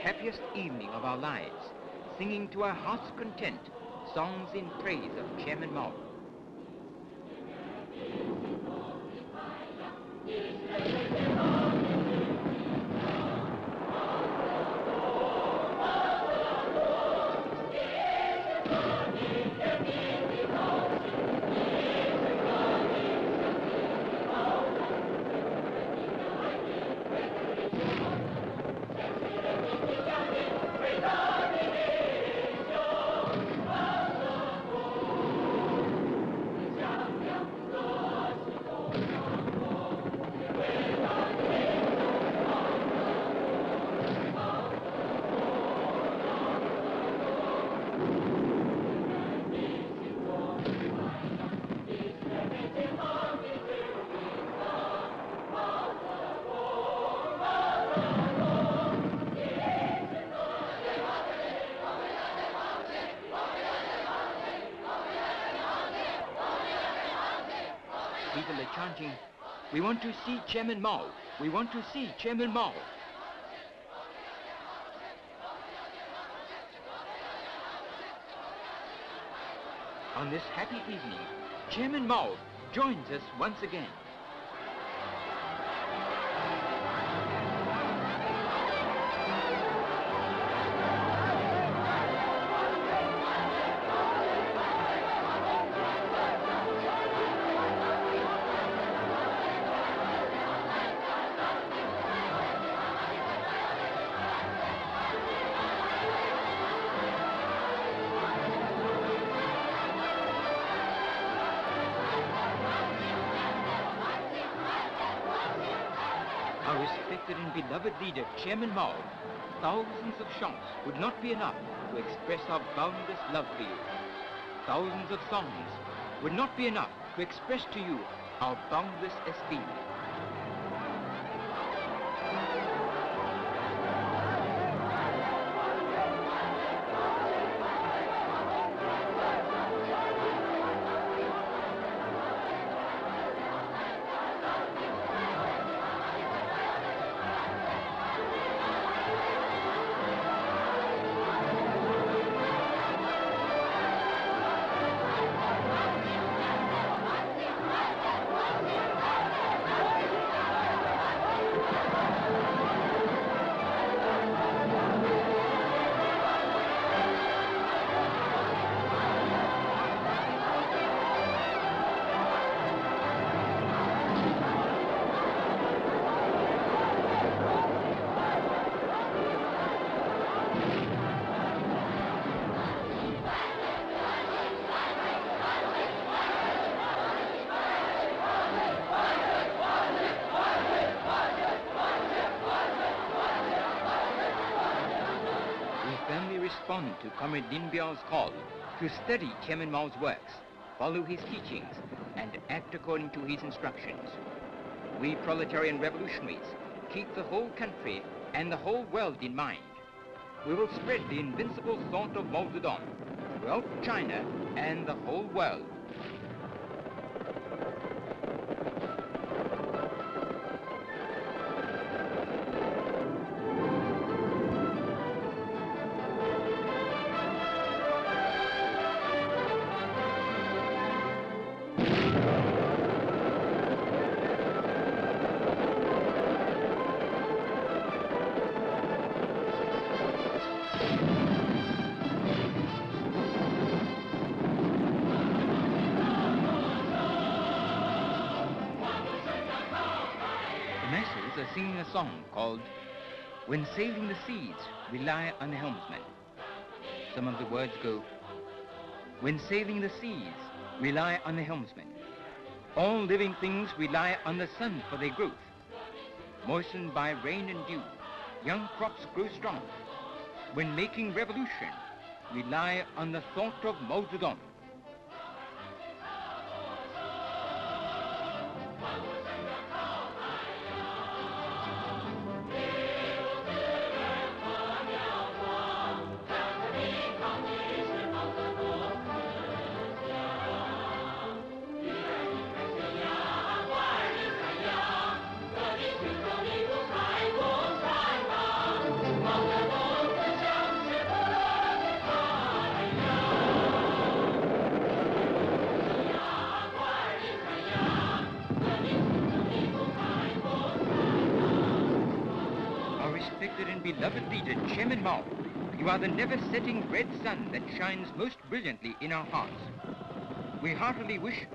happiest evening of our lives, singing to our heart's content songs in praise of Chairman Mao. People are chanting, "We want to see Chairman Mao! We want to see Chairman Mao!" On this happy evening, Chairman Mao joins us once again. Our respected and beloved leader, Chairman Mao, thousands of shots would not be enough to express our boundless love for you. Thousands of songs would not be enough to express to you our boundless esteem. Respond to Comrade Lin Biao's call to study Chairman Mao's works, follow his teachings, and act according to his instructions. We proletarian revolutionaries keep the whole country and the whole world in mind. We will spread the invincible thought of Mao Zedong throughout China and the whole world. Are singing a song called "When Sailing the Seas, Rely on the Helmsman." Some of the words go, "When sailing the seas, rely on the helmsman. All living things rely on the sun for their growth. Moistened by rain and dew, young crops grow strong. When making revolution, rely on the thought of Mao Zedong." Mao Zedong respected and beloved leader, Chairman Mao, you are the never-setting red sun that shines most brilliantly in our hearts. We heartily wish